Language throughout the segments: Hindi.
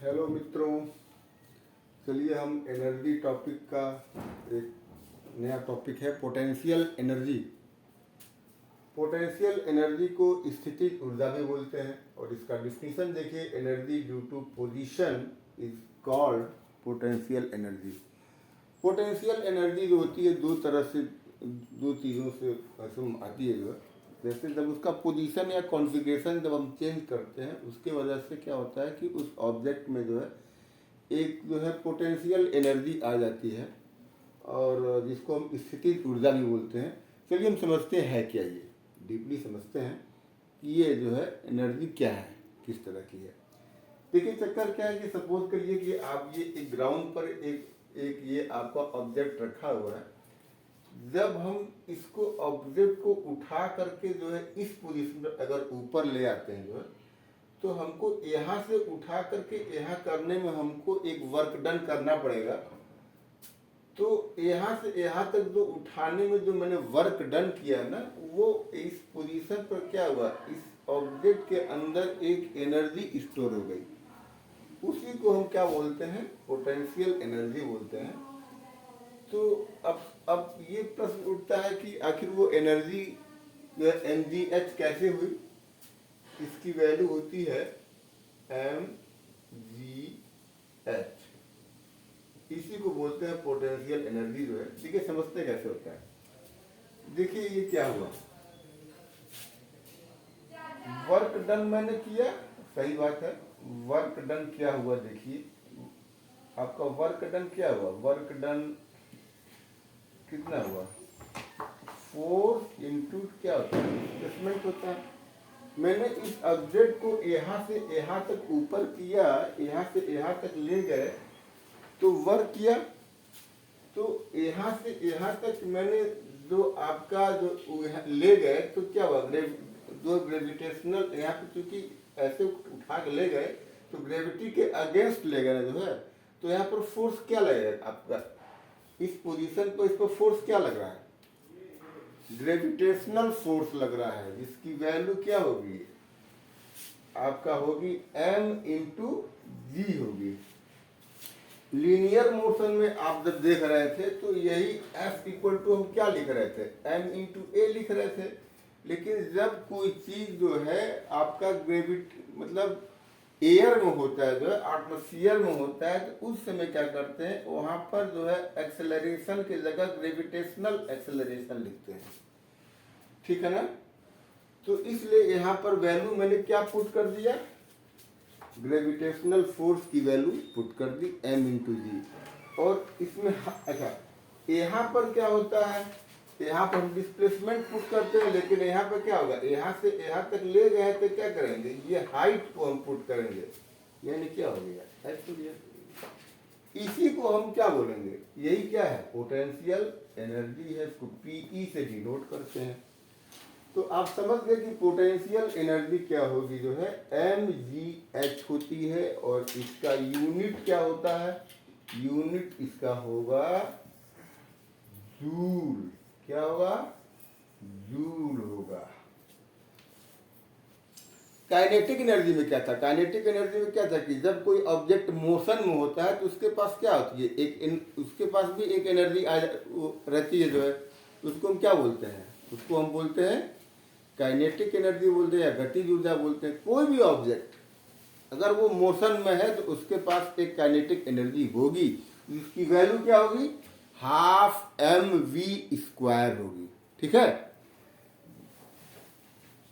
हेलो मित्रों, चलिए हम एनर्जी टॉपिक का एक नया टॉपिक है पोटेंशियल एनर्जी। पोटेंशियल एनर्जी को स्थितिज ऊर्जा भी बोलते हैं और इसका डिफिनीशन देखिए, energy due to position is called potential energy. Potential energy जो होती है दो तरह से, दो चीज़ों से आती है। जो जैसे जब उसका पोजीशन या कॉन्फ़िगरेशन जब हम चेंज करते हैं, उसके वजह से क्या होता है कि उस ऑब्जेक्ट में जो है एक जो है पोटेंशियल एनर्जी आ जाती है और जिसको हम स्थितिज ऊर्जा भी बोलते हैं। चलिए हम समझते हैं क्या ये, डीपली समझते हैं कि ये जो है एनर्जी क्या है, किस तरह की है। देखिए चक्कर क्या है कि सपोज करिए कि आप ये एक ग्राउंड पर एक ये आपका ऑब्जेक्ट रखा हुआ है। जब हम इसको ऑब्जेक्ट को उठा करके जो है इस पोजीशन पर अगर ऊपर ले आते हैं जो है, तो हमको यहाँ से उठा करके यहाँ करने में हमको एक वर्क डन करना पड़ेगा। तो यहाँ से यहाँ तक जो उठाने में जो मैंने वर्क डन किया ना, वो इस पोजीशन पर क्या हुआ, इस ऑब्जेक्ट के अंदर एक एनर्जी स्टोर हो गई। उसी को हम क्या बोलते हैं, पोटेंशियल एनर्जी बोलते हैं। तो अब ये प्रश्न उठता है कि आखिर वो एनर्जी जो है mgh कैसे हुई। इसकी वैल्यू होती है mgh, इसी को बोलते हैं पोटेंशियल एनर्जी जो है। ठीक है, समझते कैसे होता है। देखिए ये क्या हुआ, वर्क डन मैंने किया, सही बात है, वर्क डन क्या हुआ। देखिए आपका वर्क डन क्या हुआ, वर्क डन कितना हुआ, 4 इंटू क्या होता है, डिस्प्लेसमेंट होता है। मैंने इस ऑब्जेक्ट को यहाँ से यहाँ तक ऊपर किया, यहाँ से यहाँ तक ले गए तो वर्क किया। तो यहाँ से यहाँ तक मैंने जो आपका जो ले गए तो क्या हुआ, जो ग्रेविटेशनल यहाँ पे चूंकि ऐसे उठा के ले गए तो ग्रेविटी के अगेंस्ट ले गए जो है, तो यहाँ पर फोर्स क्या लगेगा आपका, इस पोजीशन पर इस पर फोर्स क्या लग रहा है, ग्रेविटेशनल फोर्स लग रहा है, जिसकी वैल्यू क्या होगी आपका, होगी m इंटू जी होगी। लीनियर मोशन में आप जब देख रहे थे तो यही F इक्वल टू हम क्या लिख रहे थे, m इंटू ए लिख रहे थे। लेकिन जब कोई चीज जो है आपका ग्रेविटी मतलब एयर में होता है, जो है एटमॉस्फेयर में होता है, तो उस समय क्या करते हैं, वहां पर जो है एक्सेलरेशन की जगह ग्रेविटेशनल एक्सेलरेशन लिखते हैं। ठीक है ना। तो इसलिए यहाँ पर वैल्यू मैंने क्या पुट कर दिया, ग्रेविटेशनल फोर्स की वैल्यू पुट कर दी m इंटू जी। और इसमें अच्छा यहाँ पर क्या होता है, यहाँ पर हम डिस्प्लेसमेंट पुट करते हैं, लेकिन यहाँ पर क्या होगा, यहाँ से यहाँ तक ले गए तो क्या करेंगे, ये हाइट को हम पुट करेंगे, यानी क्या हो गया, हाइट हो गया। इसी को हम क्या बोलेंगे, यही क्या है, पोटेंशियल एनर्जी है, इसको पीई से डिनोट करते हैं। तो आप समझ गए कि पोटेंशियल एनर्जी क्या होगी, जो है mgh होती है और इसका यूनिट क्या होता है, यूनिट इसका होगा जूल। क्या होगा, जूल होगा। काइनेटिक एनर्जी में क्या था, काइनेटिक एनर्जी में क्या था कि जब कोई ऑब्जेक्ट मोशन में होता है तो उसके पास क्या होती है, उसके पास भी एक एनर्जी रहती है जो है, उसको हम क्या बोलते हैं, उसको हम बोलते हैं काइनेटिक एनर्जी बोलते हैं या गतिज ऊर्जा बोलते हैं। कोई भी ऑब्जेक्ट अगर वो मोशन में है तो उसके पास एक काइनेटिक एनर्जी होगी, जिसकी वैल्यू क्या होगी, हाफ mv² होगी। ठीक है।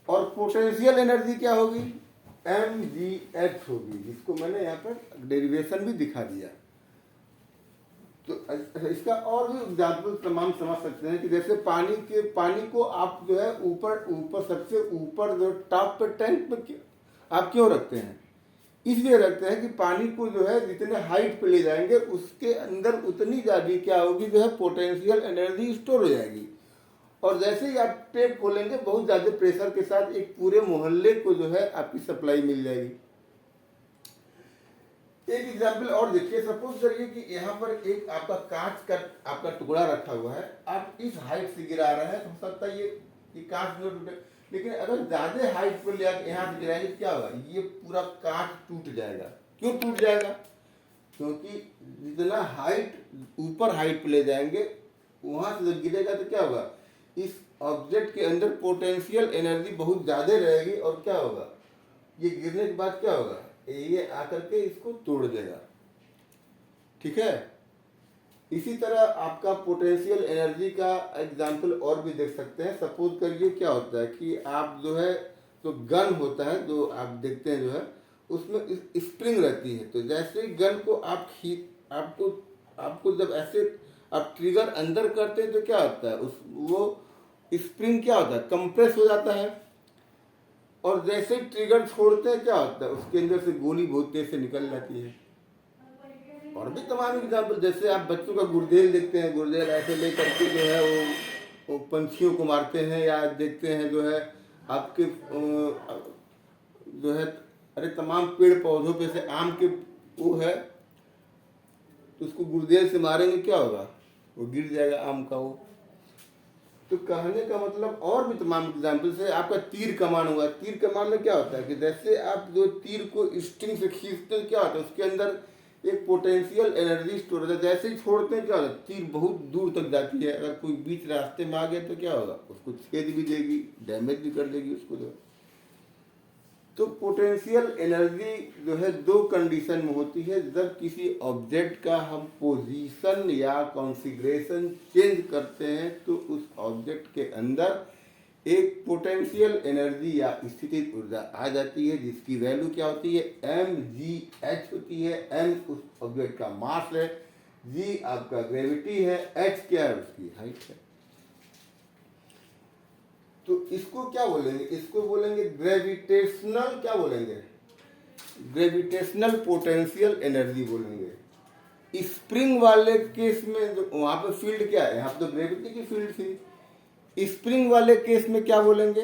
और पोटेंशियल एनर्जी क्या होगी, mgh होगी, जिसको मैंने यहाँ पर डेरिवेशन भी दिखा दिया। तो इसका और भी एग्जाम्पल तमाम समझ सकते हैं कि जैसे पानी को आप जो है ऊपर सबसे ऊपर जो टॉप पे टैंक पे आप क्यों रखते हैं, इसलिए रखते हैं कि पानी को जो है जितने हाइट पे ले जाएंगे उसके अंदर उतनी ज़्यादा क्या होगी, जो है पोटेंशियल एनर्जी स्टोर हो जाएगी। और जैसे ही आप टैप खोलेंगे बहुत ज़्यादा प्रेशर के साथ एक पूरे मोहल्ले को जो है आपकी सप्लाई मिल जाएगी। एक एग्जाम्पल और देखिए, सपोज करिए कि यहाँ पर एक आपका कांच का आपका टुकड़ा रखा हुआ है, आप इस हाइट से गिरा रहे हैं, हो सकता है ये कांच जो टूटे, लेकिन अगर ज्यादा हाइट पर ले आकर यहाँ से गिराएंगे क्या होगा, ये पूरा कांच टूट जाएगा। क्यों टूट जाएगा? क्योंकि जितना हाइट ऊपर हाइट पे ले जाएंगे वहां से जब गिरेगा तो क्या होगा, इस ऑब्जेक्ट के अंदर पोटेंशियल एनर्जी बहुत ज़्यादा रहेगी और क्या होगा, ये गिरने के बाद क्या होगा, ये आकर के इसको तोड़ देगा। ठीक है। इसी तरह आपका पोटेंशियल एनर्जी का एग्जाम्पल और भी देख सकते हैं। सपोज करिए क्या होता है कि आप जो है तो गन होता है जो आप देखते हैं जो है उसमें स्प्रिंग रहती है। तो जैसे ही गन को आप आपको आपको जब ऐसे आप ट्रिगर अंदर करते हैं तो क्या होता है, उस वो स्प्रिंग क्या होता है, कंप्रेस हो जाता है। और जैसे ही ट्रिगर छोड़ते हैं क्या होता है, उसके अंदर से गोली बहुत तेज से निकल जाती है। और भी तमाम एग्जाम्पल, जैसे आप बच्चों का गुर्देल देखते हैं, गुर्देल ऐसे ले करके जो है वो पंछियों को मारते हैं, या देखते हैं जो है आपके जो है अरे तमाम पेड़ पौधों पे से आम के वो है तो उसको गुर्देल से मारेंगे क्या होगा, वो गिर जाएगा आम का वो। तो कहने का मतलब और भी तमाम एग्जाम्पल्स है। आपका तीर कमान हुआ, तीर कमान में क्या होता है कि जैसे आप जो तीर को स्ट्रिंग से खींचते हैं क्या होता है, उसके अंदर एक पोटेंशियल एनर्जी स्टोर होता है। जैसे ही छोड़ते हैं क्या होता है, तीर बहुत दूर तक जाती है। अगर कोई बीच रास्ते में आ गया तो क्या होगा, उसको छेद भी देगी, डैमेज भी कर देगी उसको जो। तो पोटेंशियल एनर्जी जो है दो कंडीशन में होती है, जब किसी ऑब्जेक्ट का हम पोजीशन या कॉन्फ़िगरेशन चेंज करते हैं तो उस ऑब्जेक्ट के अंदर एक पोटेंशियल एनर्जी या स्थितिज ऊर्जा आ जाती है, जिसकी वैल्यू क्या होती है, mgh होती है। m उस ऑब्जेक्ट का मास है, g आपका ग्रेविटी है, h क्या है, उसकी हाइट है। तो इसको क्या बोलेंगे, इसको बोलेंगे ग्रेविटेशनल, क्या बोलेंगे, ग्रेविटेशनल पोटेंशियल एनर्जी बोलेंगे। स्प्रिंग वाले केस में वहां पर फील्ड क्या है, यहाँ तो ग्रेविटी की फील्ड थी। स्प्रिंग वाले केस में क्या बोलेंगे,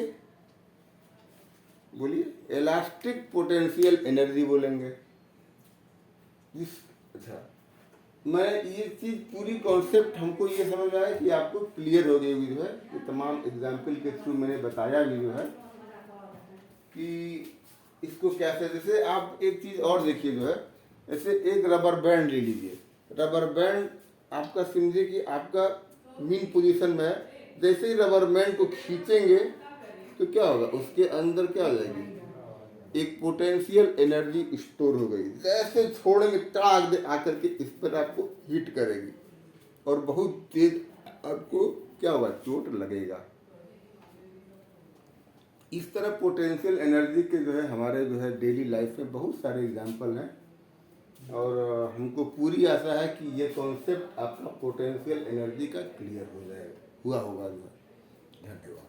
बोलिए, इलास्टिक पोटेंशियल एनर्जी बोलेंगे। अच्छा, मैं ये चीज पूरी कॉन्सेप्ट हमको ये समझ आया कि आपको क्लियर हो गई जो है कि तमाम एग्जाम्पल के थ्रू मैंने बताया भी जो है कि इसको कैसे। जैसे आप एक चीज और देखिए जो है, जैसे एक रबर बैंड ले लीजिए। रबर बैंड आपका समझिए कि आपका मीन पोजीशन में है। जैसे ही रबर बैंड को खींचेंगे तो क्या होगा, उसके अंदर क्या हो जाएगी, एक पोटेंशियल एनर्जी स्टोर हो गई। जैसे छोड़ेंगे टाग दे आकर के इस पर आपको हिट करेगी और बहुत तेज आपको क्या होगा, चोट लगेगा। इस तरह पोटेंशियल एनर्जी के जो है हमारे जो है डेली लाइफ में बहुत सारे एग्जाम्पल हैं और हमको पूरी आशा है कि ये कॉन्सेप्ट आपका पोटेंशियल एनर्जी का क्लियर हो जाएगा, हुआ होगा जो है। धन्यवाद।